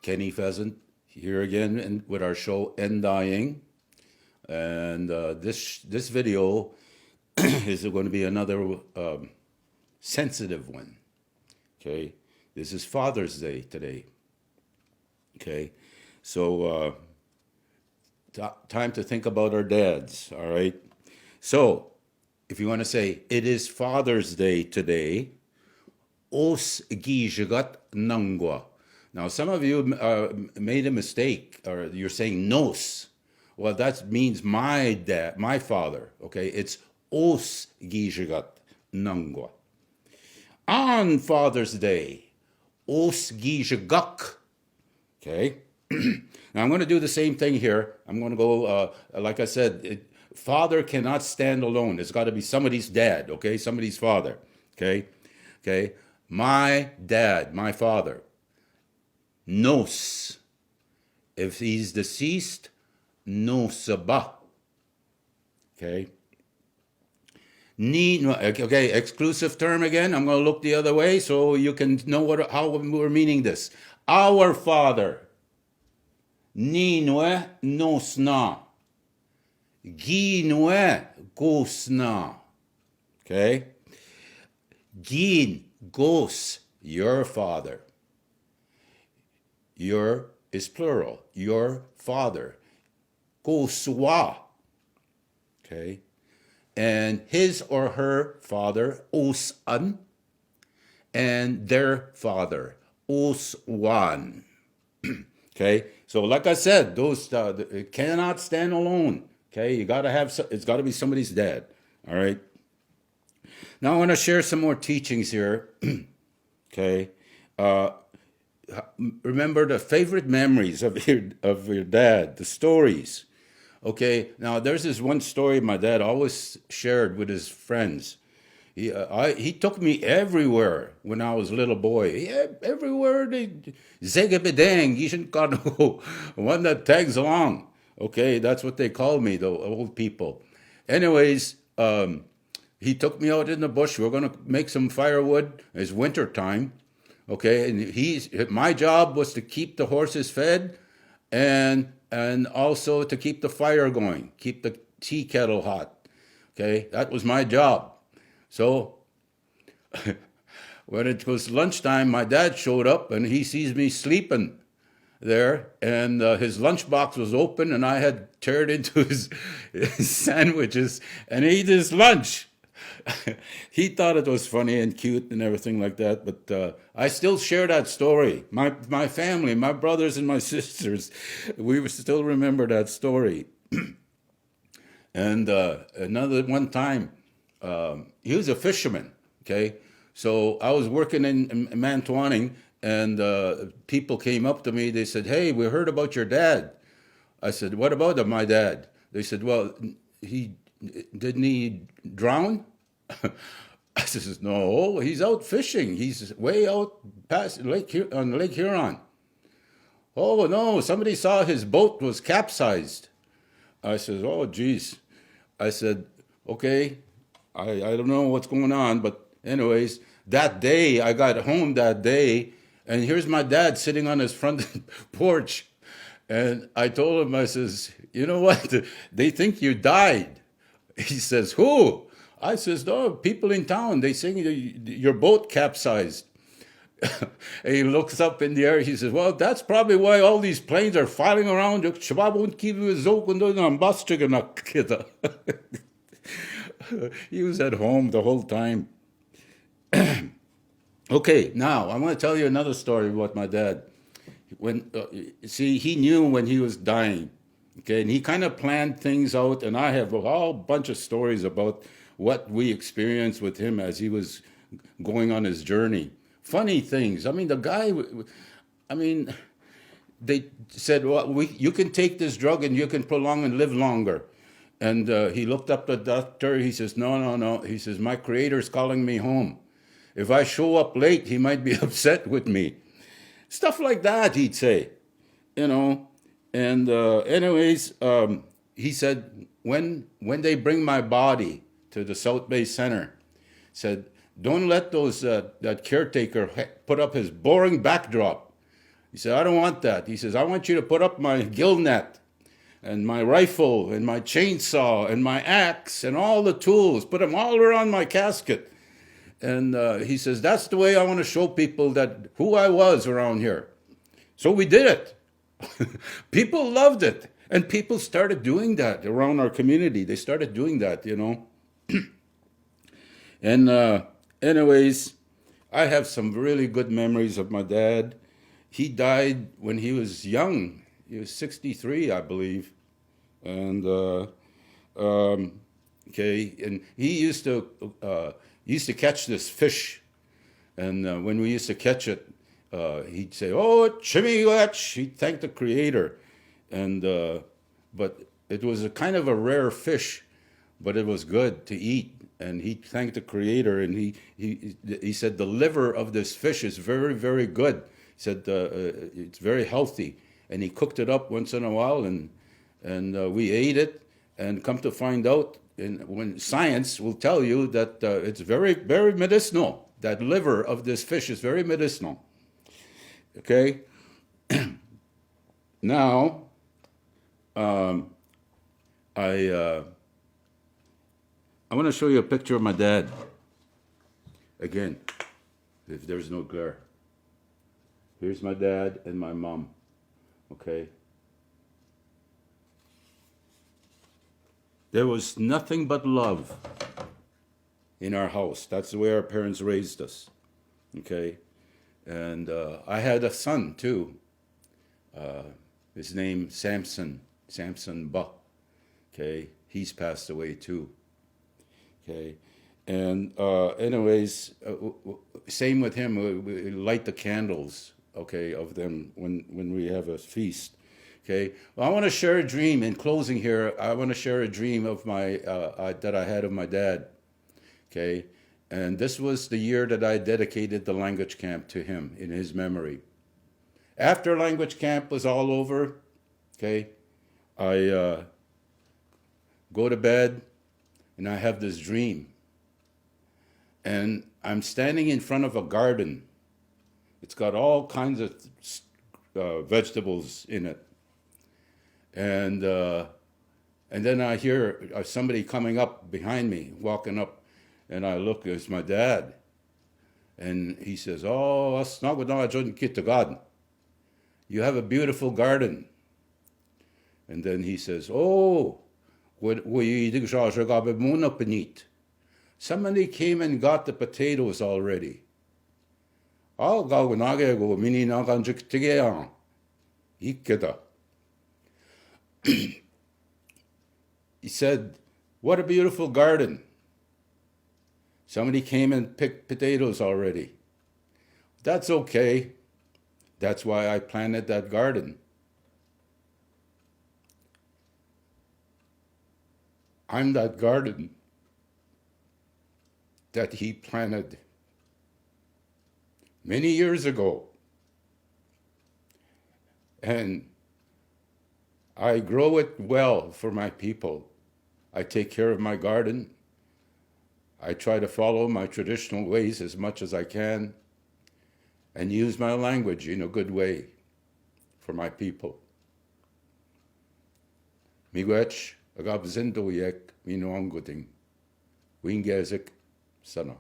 Kenny Pheasant here again with our show End Dying, and this video is going to be another sensitive one. Okay, this is Father's Day today. Okay, so time to think about our dads. All right, so if you want to say it is Father's Day today, os gijagat nangwa. Now, some of you made a mistake, or you're saying nos. Well, that means my dad, my father. Okay, it's os gijagat nangwa. On Father's Day, os gijagak. Okay, now I'm going to do the same thing here. I'm going to go, like I said, father cannot stand alone. It's got to be somebody's dad. Okay, somebody's father. Okay, my dad, my father. Nos. If he's deceased, nosaba. Okay. Ni, okay, exclusive term again. I'm going to look the other way so you can know how we're meaning this. Our Father. Ni nue nosna. Gi nue gosna. Okay. Gin gos, your father. Your is plural. Your father. Goswa. Okay. And his or her father, osan. And their father, oswan. Okay. So like I said, those cannot stand alone. Okay. You gotta have. It's got to be somebody's dad. All right. Now I want to share some more teachings here. Okay. Remember the favorite memories of your dad, the stories. Okay, now there's this one story my dad always shared with his friends. He took me everywhere when I was a little boy. Yeah, everywhere. Zegabedang, Yishinkano, one that tags along. Okay, that's what they call me, the old people. Anyways, he took me out in the bush. We're going to make some firewood. It's winter time. Okay, and my job was to keep the horses fed and also to keep the fire going, keep the tea kettle hot. Okay, that was my job. So when it was lunchtime, my dad showed up and he sees me sleeping there, and his lunchbox was open, and I had teared into his sandwiches and ate his lunch. He thought it was funny and cute and everything like that, but I still share that story. My family, my brothers and my sisters, we still remember that story. And another one time, he was a fisherman, okay? So I was working in Mantuaning, and people came up to me. They said, "Hey, we heard about your dad." I said, "What about my dad?" They said, "Well, didn't he drown?" I says, "No, he's out fishing. He's way out past Lake Huron." "Oh no, somebody saw his boat was capsized." I says, "Oh geez." I said, "Okay, I don't know what's going on, but anyways, that day I got home that day, and here's my dad sitting on his front porch, and I told him, I says, "You know what? They think you died." He says, "Who?" I says, "No, people in town, they think your boat capsized." And he looks up in the air. He says, "Well, that's probably why all these planes are filing around." He was at home the whole time. Okay, now I want to tell you another story about my dad. When see, he knew when he was dying. Okay, and he kind of planned things out, and I have a whole bunch of stories about what we experienced with him as he was going on his journey. Funny things. I mean, the guy, I mean, they said, "Well, you can take this drug and you can prolong and live longer." And he looked up the doctor. He says, "No, no, no." He says, "My creator's calling me home. If I show up late, he might be upset with me." Stuff like that, he'd say, you know. And anyways, he said, when they bring my body to the South Bay Center, said, "Don't let those that caretaker put up his boring backdrop. He said, I don't want that. He says, I want you to put up my gill net and my rifle and my chainsaw and my axe and all the tools. Put them all around my casket. And he says, that's the way I want to show people that who I was around here. So we did it. People loved it. And people started doing that around our community. They started doing that, you know. And anyways, I have some really good memories of my dad. He died when he was young. He was 63, I believe. And, okay, and he used to catch this fish. And when we used to catch it, he'd say, oh, chimiwach. He'd thank the Creator. And, but it was a kind of a rare fish, but it was good to eat. And he thanked the Creator, and he said the liver of this fish is very, very good. He said it's very healthy, and he cooked it up once in a while, and we ate it. And come to find out, when science will tell you that it's very, very medicinal. That liver of this fish is very medicinal. Okay. Now, I want to show you a picture of my dad. Again, if there's no glare. Here's my dad and my mom. Okay. There was nothing but love in our house. That's the way our parents raised us. Okay. And I had a son too. His name Samson Ba. Okay. He's passed away too. Okay, and anyways, same with him. We light the candles, okay, of them when we have a feast. Okay, well, I want to share a dream in closing here. I want to share a dream of my that I had of my dad. Okay, and this was the year that I dedicated the language camp to him in his memory. After language camp was all over, okay, I go to bed. And I have this dream. And I'm standing in front of a garden. It's got all kinds of vegetables in it. And then I hear somebody coming up behind me, walking up. And I look, it's my dad. And he says, oh, that's not what I didn't get to God. You have a beautiful garden. And then he says, oh, somebody came and got the potatoes already. He said, what a beautiful garden. Somebody came and picked potatoes already. That's okay. That's why I planted that garden. I'm that garden that he planted many years ago. And I grow it well for my people. I take care of my garden. I try to follow my traditional ways as much as I can and use my language in a good way for my people. Miigwech, agab zindo yek, minuanguting, wingezik, sana.